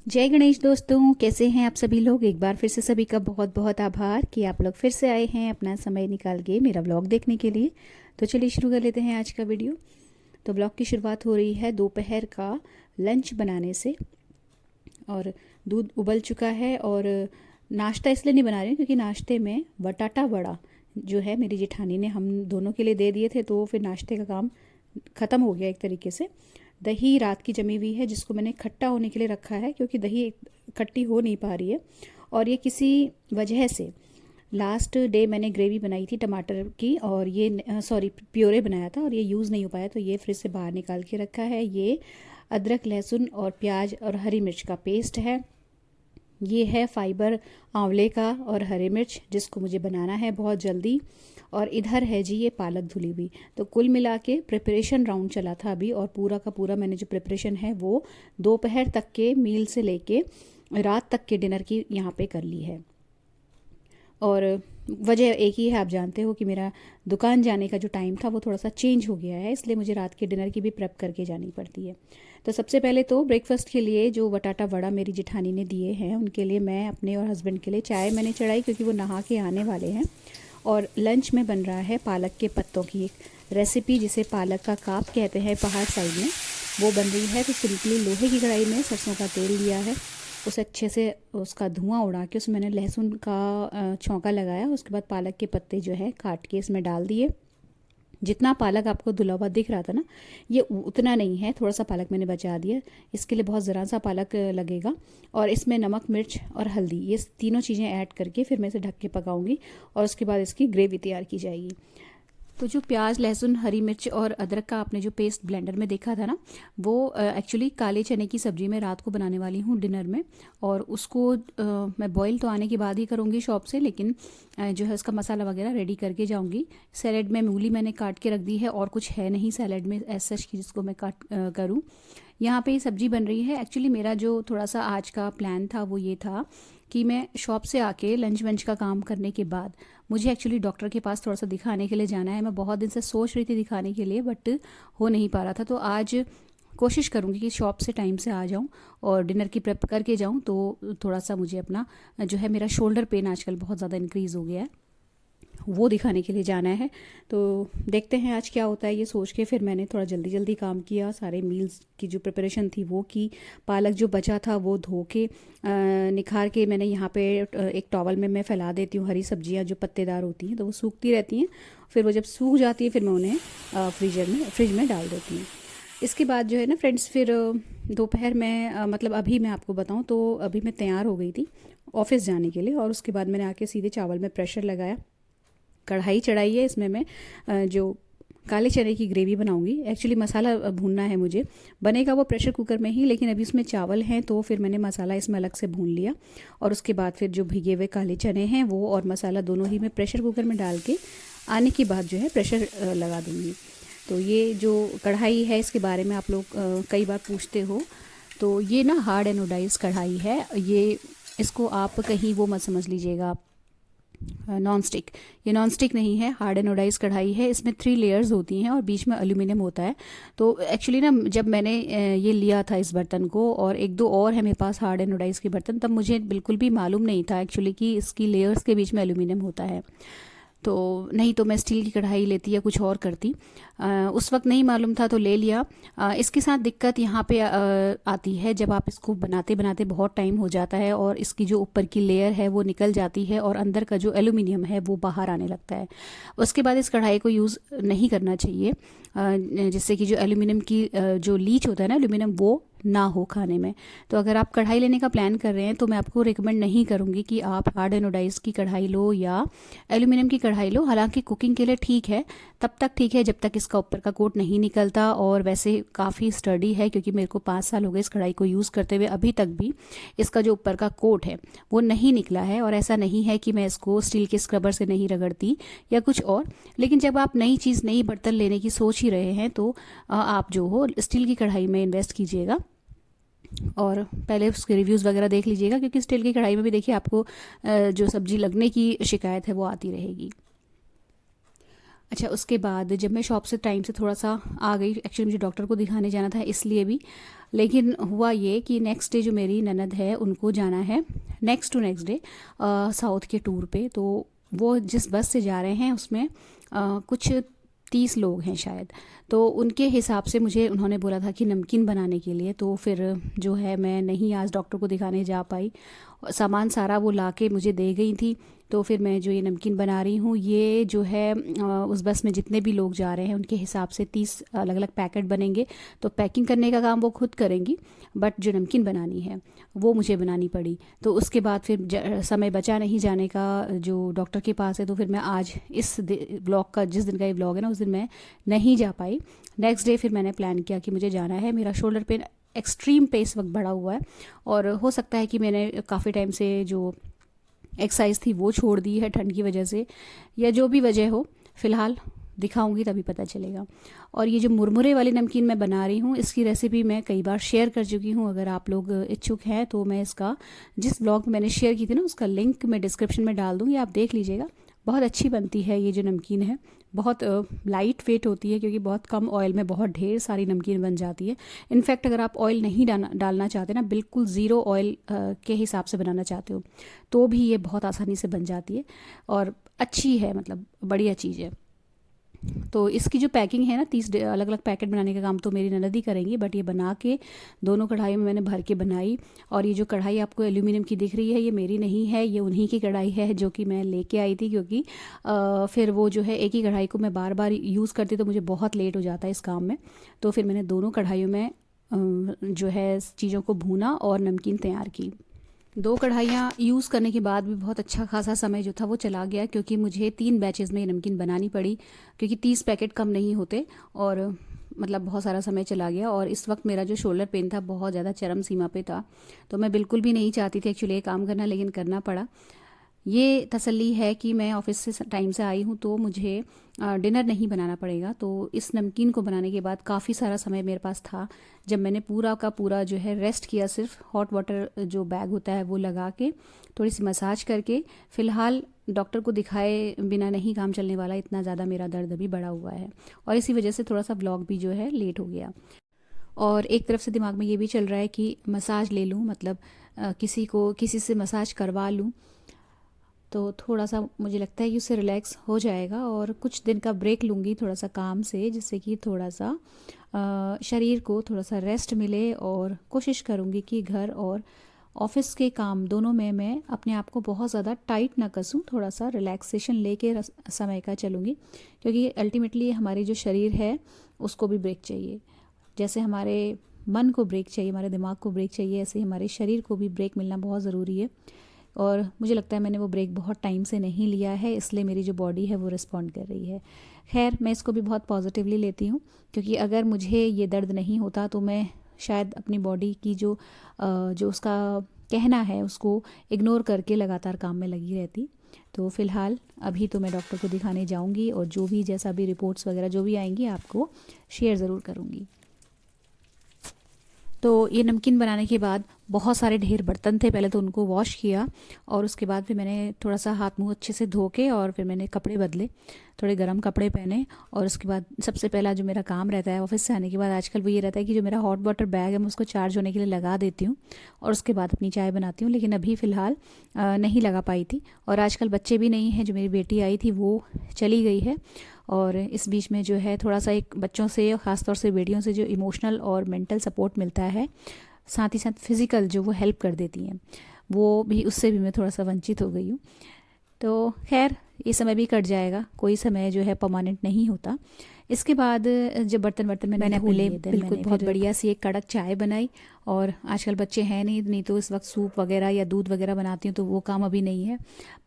जय गणेश दोस्तों, कैसे हैं आप सभी लोग। एक बार फिर से सभी का बहुत बहुत आभार कि आप लोग फिर से आए हैं अपना समय निकाल के मेरा व्लॉग देखने के लिए। तो चलिए शुरू कर लेते हैं आज का वीडियो। तो व्लॉग की शुरुआत हो रही है दोपहर का लंच बनाने से। और दूध उबल चुका है और नाश्ता इसलिए नहीं बना रही हूँ क्योंकि नाश्ते में बटाटा वड़ा जो है मेरी जेठानी ने हम दोनों के लिए दे दिए थे, तो फिर नाश्ते का काम ख़त्म हो गया एक तरीके से। दही रात की जमी हुई है जिसको मैंने खट्टा होने के लिए रखा है क्योंकि दही खट्टी हो नहीं पा रही है। और ये किसी वजह से लास्ट डे मैंने ग्रेवी बनाई थी टमाटर की और ये सॉरी प्योरे बनाया था और ये यूज़ नहीं हो पाया, तो ये फ्रिज से बाहर निकाल के रखा है। ये अदरक लहसुन और प्याज और हरी मिर्च का पेस्ट है। ये है फाइबर आंवले का और हरी मिर्च जिसको मुझे बनाना है बहुत जल्दी। और इधर है जी ये पालक धुली हुई। तो कुल मिला के प्रिपरेशन राउंड चला था अभी, और पूरा का पूरा मैंने जो प्रिपरेशन है वो दोपहर तक के मील से लेके रात तक के डिनर की यहाँ पे कर ली है। और वजह एक ही है, आप जानते हो कि मेरा दुकान जाने का जो टाइम था वो थोड़ा सा चेंज हो गया है, इसलिए मुझे रात के डिनर की भी प्रेप करके जानी पड़ती है। तो सबसे पहले तो ब्रेकफास्ट के लिए जो बटाटा वड़ा मेरी जेठानी ने दिए हैं उनके लिए मैं अपने और हस्बैंड के लिए चाय मैंने चढ़ाई क्योंकि वो नहा के आने वाले हैं। और लंच में बन रहा है पालक के पत्तों की एक रेसिपी जिसे पालक का काप कहते हैं पहाड़ साइड में, वो बन रही है। तो सिंपली लोहे की कढ़ाई में सरसों का तेल लिया है, उसे अच्छे से उसका धुआं उड़ा के उसमें मैंने लहसुन का छौंका लगाया। उसके बाद पालक के पत्ते जो है काट के इसमें डाल दिए। जितना पालक आपको धुला हुआ दिख रहा था ना, ये उतना नहीं है, थोड़ा सा पालक मैंने बचा दिया। इसके लिए बहुत ज़रा सा पालक लगेगा। और इसमें नमक मिर्च और हल्दी ये तीनों चीज़ें ऐड करके फिर मैं इसे ढक के पकाऊंगी और उसके बाद इसकी ग्रेवी तैयार की जाएगी। तो जो प्याज लहसुन हरी मिर्च और अदरक का आपने जो पेस्ट ब्लेंडर में देखा था ना, वो एक्चुअली काले चने की सब्ज़ी में रात को बनाने वाली हूँ डिनर में। और उसको मैं बॉईल तो आने के बाद ही करूँगी शॉप से, लेकिन जो है उसका मसाला वगैरह रेडी करके जाऊँगी। सैलेड में मूली मैंने काट के रख दी है और कुछ है नहीं सैलेड में ऐसा की जिसको मैं काट करूँ। यहाँ पे ये सब्ज़ी बन रही है। एक्चुअली मेरा जो थोड़ा सा आज का प्लान था वो ये था कि मैं शॉप से आके लंच वंच का काम करने के बाद मुझे एक्चुअली डॉक्टर के पास थोड़ा सा दिखाने के लिए जाना है। मैं बहुत दिन से सोच रही थी दिखाने के लिए, बट हो नहीं पा रहा था। तो आज कोशिश करूँगी कि शॉप से टाइम से आ जाऊँ और डिनर की प्रेप करके जाऊँ। तो थोड़ा सा मुझे अपना जो है मेरा शोल्डर पेन आजकल बहुत ज़्यादा इंक्रीज़ हो गया है, वो दिखाने के लिए जाना है। तो देखते हैं आज क्या होता है, ये सोच के फिर मैंने थोड़ा जल्दी जल्दी काम किया। सारे मील्स की जो प्रिपरेशन थी वो की। पालक जो बचा था वो धो के निखार के मैंने यहाँ पे एक टॉवल में मैं फैला देती हूँ। हरी सब्जियाँ जो पत्तेदार होती हैं तो वो सूखती रहती हैं, फिर वो जब सूख जाती है फिर मैं उन्हें फ्रिज में डाल देती हूँ। इसके बाद जो है ना फ्रेंड्स, फिर दोपहर में मतलब अभी मैं आपको बताऊँ तो अभी मैं तैयार हो गई थी ऑफिस जाने के लिए। और उसके बाद मैंने आके सीधे चावल में प्रेशर लगाया, कढ़ाई चढ़ाई है। इसमें मैं जो काले चने की ग्रेवी बनाऊंगी। एक्चुअली मसाला भूनना है मुझे, बनेगा वो प्रेशर कुकर में ही, लेकिन अभी उसमें चावल हैं तो फिर मैंने मसाला इसमें अलग से भून लिया। और उसके बाद फिर जो भीगे हुए काले चने हैं वो और मसाला दोनों ही मैं प्रेशर कुकर में डाल के आने के बाद जो है प्रेशर लगा दूँगी। तो ये जो कढ़ाई है इसके बारे में आप लोग कई बार पूछते हो, तो ये ना हार्ड एनोडाइज कढ़ाई है। ये इसको आप कहीं वो मत समझ लीजिएगा नॉन स्टिक, ये नॉन स्टिक नहीं है, हार्ड एनोडाइज कढ़ाई है। इसमें 3 लेयर्स होती हैं और बीच में एल्यूमिनियम होता है। तो एक्चुअली ना जब मैंने ये लिया था इस बर्तन को, और एक दो और है मेरे पास हार्ड एनोडाइज के बर्तन, तब मुझे बिल्कुल भी मालूम नहीं था एक्चुअली कि इसकी लेयर्स के बीच में एल्यूमिनियम होता है। तो नहीं तो मैं स्टील की कढ़ाई लेती या कुछ और करती। उस वक्त नहीं मालूम था तो ले लिया। इसके साथ दिक्कत यहाँ पे आती है जब आप इसको बनाते बनाते बहुत टाइम हो जाता है और इसकी जो ऊपर की लेयर है वो निकल जाती है और अंदर का जो एल्यूमिनियम है वो बाहर आने लगता है। उसके बाद इस कढ़ाई को यूज़ नहीं करना चाहिए, जिससे कि जो एल्यूमिनियम की जो लीच होता है ना एल्यूमिनियम, वो ना हो खाने में। तो अगर आप कढ़ाई लेने का प्लान कर रहे हैं तो मैं आपको रिकमेंड नहीं करूँगी कि आप हार्ड एनोडाइज की कढ़ाई लो या एल्यूमिनियम की कढ़ाई लो। हालांकि कुकिंग के लिए ठीक है, तब तक ठीक है जब तक इसका ऊपर का कोट नहीं निकलता। और वैसे काफ़ी स्टडी है क्योंकि मेरे को 5 साल हो गए इस कढ़ाई को यूज़ करते हुए, अभी तक भी इसका जो ऊपर का कोट है वो नहीं निकला है। और ऐसा नहीं है कि मैं इसको स्टील के स्क्रबर से नहीं रगड़ती या कुछ और। लेकिन जब आप नई चीज़ नई बर्तन लेने की सोच ही रहे हैं तो आप जो हो स्टील की कढ़ाई में इन्वेस्ट कीजिएगा और पहले उसके रिव्यूज़ वगैरह देख लीजिएगा, क्योंकि स्टील की कढ़ाई में भी देखिए आपको जो सब्जी लगने की शिकायत है वो आती रहेगी। अच्छा, उसके बाद जब मैं शॉप से टाइम से थोड़ा सा आ गई, एक्चुअली मुझे डॉक्टर को दिखाने जाना था इसलिए भी, लेकिन हुआ ये कि नेक्स्ट डे जो मेरी ननद है उनको जाना है next to next day south के टूर पे। तो वो जिस बस से जा रहे हैं उसमें कुछ 30 लोग हैं शायद। तो उनके हिसाब से मुझे उन्होंने बोला था कि नमकीन बनाने के लिए, तो फिर जो है मैं नहीं आज डॉक्टर को दिखाने जा पाई। सामान सारा वो ला के मुझे दे गई थी। तो फिर मैं जो ये नमकीन बना रही हूँ, ये जो है उस बस में जितने भी लोग जा रहे हैं उनके हिसाब से 30 अलग अलग पैकेट बनेंगे। तो पैकिंग करने का काम वो खुद करेंगी, बट जो नमकीन बनानी है वो मुझे बनानी पड़ी। तो उसके बाद फिर समय बचा नहीं जाने का जो डॉक्टर के पास है, तो फिर मैं आज इस ब्लॉग का, जिस दिन का ये ब्लॉग है ना, उस दिन मैं नहीं जा पाई। नेक्स्ट डे फिर मैंने प्लान किया कि मुझे जाना है। मेरा शोल्डर पेन एक्सट्रीम पे इस वक्त बढ़ा हुआ है, और हो सकता है कि मैंने काफ़ी टाइम से जो एक्सरसाइज थी वो छोड़ दी है ठंड की वजह से, या जो भी वजह हो, फ़िलहाल दिखाऊंगी तभी पता चलेगा। और ये जो मुरमुरे वाली नमकीन मैं बना रही हूँ, इसकी रेसिपी मैं कई बार शेयर कर चुकी हूँ। अगर आप लोग इच्छुक हैं तो मैं इसका, जिस ब्लॉग में मैंने शेयर की थी ना, उसका लिंक मैं डिस्क्रिप्शन में डाल दूँगी, आप देख लीजिएगा। बहुत अच्छी बनती है ये जो नमकीन है, बहुत लाइट वेट होती है, क्योंकि बहुत कम ऑयल में बहुत ढेर सारी नमकीन बन जाती है। इनफैक्ट अगर आप ऑयल नहीं डालना चाहते ना, बिल्कुल ज़ीरो ऑयल के हिसाब से बनाना चाहते हो, तो भी ये बहुत आसानी से बन जाती है और अच्छी है, मतलब बढ़िया चीज़ है। तो इसकी जो पैकिंग है ना, 30 अलग अलग पैकेट बनाने का काम तो मेरी ननद ही करेंगी, बट ये बना के दोनों कढ़ाई में मैंने भर के बनाई। और ये जो कढ़ाई आपको एल्यूमिनियम की दिख रही है, ये मेरी नहीं है, ये उन्हीं की कढ़ाई है जो कि मैं लेके आई थी, क्योंकि फिर वो जो है एक ही कढ़ाई को मैं बार बार यूज़ करती तो मुझे बहुत लेट हो जाता है इस काम में। तो फिर मैंने दोनों कढ़ाइयों में जो है चीज़ों को भूना और नमकीन तैयार की। 2 कढ़ाइयाँ यूज़ करने के बाद भी बहुत अच्छा खासा समय जो था वो चला गया, क्योंकि मुझे 3 बैचेज़ में ये नमकीन बनानी पड़ी, क्योंकि 30 पैकेट कम नहीं होते, और मतलब बहुत सारा समय चला गया। और इस वक्त मेरा जो शोल्डर पेन था बहुत ज़्यादा चरम सीमा पे था, तो मैं बिल्कुल भी नहीं चाहती थी एक्चुअली ये काम करना, लेकिन करना पड़ा। ये तसल्ली है कि मैं ऑफिस से टाइम से आई हूँ तो मुझे डिनर नहीं बनाना पड़ेगा। तो इस नमकीन को बनाने के बाद काफ़ी सारा समय मेरे पास था, जब मैंने पूरा का पूरा जो है रेस्ट किया, सिर्फ हॉट वाटर जो बैग होता है वो लगा के, थोड़ी सी मसाज करके। फ़िलहाल डॉक्टर को दिखाए बिना नहीं काम चलने वाला, इतना ज़्यादा मेरा दर्द अभी बढ़ा हुआ है, और इसी वजह से थोड़ा सा व्लॉग भी जो है लेट हो गया। और एक तरफ से दिमाग में ये भी चल रहा है कि मसाज ले लूँ, मतलब किसी से मसाज करवा लूँ, तो थोड़ा सा मुझे लगता है कि उससे रिलैक्स हो जाएगा। और कुछ दिन का ब्रेक लूँगी थोड़ा सा काम से, जिससे कि थोड़ा सा शरीर को थोड़ा सा रेस्ट मिले, और कोशिश करूँगी कि घर और ऑफिस के काम दोनों में मैं अपने आप को बहुत ज़्यादा टाइट ना कसूँ, थोड़ा सा रिलैक्सेशन लेके समय का चलूँगी, क्योंकि अल्टीमेटली हमारी जो शरीर है उसको भी ब्रेक चाहिए। जैसे हमारे मन को ब्रेक चाहिए, हमारे दिमाग को ब्रेक चाहिए, ऐसे ही हमारे शरीर को भी ब्रेक मिलना बहुत ज़रूरी है। और मुझे लगता है मैंने वो ब्रेक बहुत टाइम से नहीं लिया है, इसलिए मेरी जो बॉडी है वो रिस्पॉन्ड कर रही है। खैर, मैं इसको भी बहुत पॉजिटिवली लेती हूँ, क्योंकि अगर मुझे ये दर्द नहीं होता तो मैं शायद अपनी बॉडी की जो उसका कहना है उसको इग्नोर करके लगातार काम में लगी रहती। तो फ़िलहाल अभी तो मैं डॉक्टर को दिखाने जाऊँगी, और जो भी जैसा भी रिपोर्ट्स वगैरह जो भी आएंगी आपको शेयर ज़रूर करूँगी। तो ये नमकीन बनाने के बाद बहुत सारे ढेर बर्तन थे, पहले तो उनको वॉश किया, और उसके बाद फिर मैंने थोड़ा सा हाथ मुंह अच्छे से धो के, और फिर मैंने कपड़े बदले, थोड़े गर्म कपड़े पहने। और उसके बाद सबसे पहला जो मेरा काम रहता है ऑफिस से आने के बाद आजकल, वो ये रहता है कि जो मेरा हॉट वाटर बैग है मैं उसको चार्ज होने के लिए लगा देती हूँ, और उसके बाद अपनी चाय बनाती हूँ। लेकिन अभी फ़िलहाल नहीं लगा पाई थी, और आजकल बच्चे भी नहीं हैं, जो मेरी बेटी आई थी वो चली गई है। और इस बीच में जो है थोड़ा सा एक बच्चों से, ख़ासतौर से बेटियों से जो इमोशनल और मेंटल सपोर्ट मिलता है, साथ ही साथ फिज़िकल जो वो हेल्प कर देती हैं, वो भी, उससे भी मैं थोड़ा सा वंचित हो गई हूँ। तो खैर, ये समय भी कट जाएगा, कोई समय जो है परमानेंट नहीं होता। इसके बाद जब बर्तन मैंने अपने बिल्कुल बहुत बढ़िया सी एक कड़क चाय बनाई। और आजकल बच्चे हैं नहीं तो इस वक्त सूप वगैरह या दूध वगैरह बनाती हूँ, तो वो काम अभी नहीं है।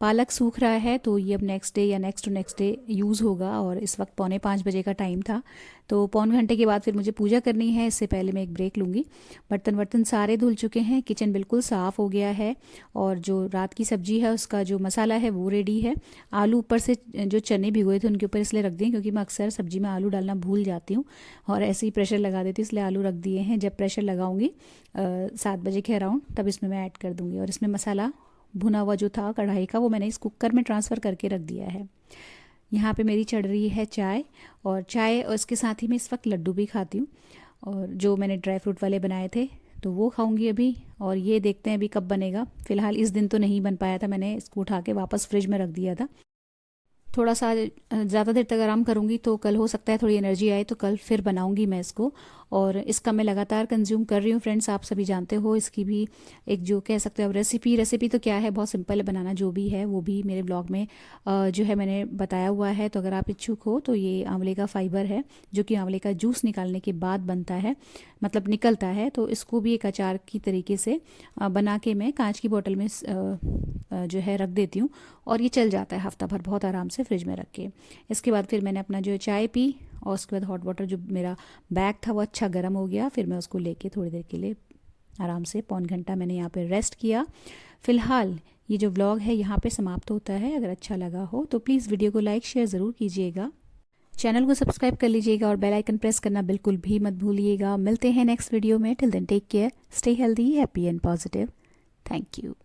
पालक सूख रहा है, तो ये अब नेक्स्ट डे या next to next day use होगा। और इस वक्त 4:45 बजे का टाइम था, तो पौने घंटे के बाद फिर मुझे पूजा करनी है, इससे पहले मैं एक ब्रेक लूँगी। बर्तन सारे धुल चुके हैं, किचन बिल्कुल साफ़ हो गया है, और जो रात की सब्जी है उसका जो मसाला है वो रेडी है। आलू ऊपर से, जो चने भिगोए थे उनके ऊपर इसलिए रख दिए क्योंकि मैं अक्सर सब्जी में आलू डालना भूल जाती हूँ, और ऐसे ही प्रेशर लगा देती हूँ, इसलिए आलू रख दिए हैं। जब प्रेशर लगाऊंगी 7 बजे के अराउंड, तब इसमें मैं ऐड कर दूँगी। और इसमें मसाला भुना हुआ जो था कढ़ाई का, वो मैंने इस कुकर में ट्रांसफ़र करके रख दिया है। यहाँ पे मेरी चढ़ रही है चाय, और चाय और इसके साथ ही मैं इस वक्त लड्डू भी खाती हूँ, और जो मैंने ड्राई फ्रूट वाले बनाए थे तो वो खाऊंगी अभी। और ये देखते हैं अभी कब बनेगा। फ़िलहाल इस दिन तो नहीं बन पाया था, मैंने इसको उठा के वापस फ्रिज में रख दिया था। थोड़ा सा ज़्यादा देर तक आराम करूँगी तो कल हो सकता है थोड़ी एनर्जी आए, तो कल फिर बनाऊँगी मैं इसको। और इसका मैं लगातार कंज्यूम कर रही हूँ फ्रेंड्स, आप सभी जानते हो इसकी भी एक जो कह सकते हो रेसिपी तो क्या है, बहुत सिंपल है बनाना, जो भी है वो भी मेरे ब्लॉग में जो है मैंने बताया हुआ है। तो अगर आप इच्छुक हो तो ये आंवले का फाइबर है जो कि आंवले का जूस निकालने के बाद बनता है, मतलब निकलता है। तो इसको भी एक अचार की तरीके से बना के मैं कांच की बोतल में जो है रख देती हूँ, और ये चल जाता है हफ्ता भर बहुत आराम से फ्रिज में रख के। इसके बाद फिर मैंने अपना जो है चाय पी, और उसके बाद हॉट वाटर जो मेरा बैग था वो अच्छा गर्म हो गया, फिर मैं उसको लेके थोड़ी देर के लिए आराम से 1.25 घंटा मैंने यहाँ पे रेस्ट किया। फ़िलहाल ये जो व्लॉग है यहाँ पे समाप्त होता है। अगर अच्छा लगा हो तो प्लीज़ वीडियो को लाइक शेयर ज़रूर कीजिएगा, चैनल को सब्सक्राइब कर लीजिएगा, और बेल आइकन प्रेस करना बिल्कुल भी मत भूलिएगा। मिलते हैं नेक्स्ट वीडियो में। Till then take care, stay healthy, happy and positive. Thank you.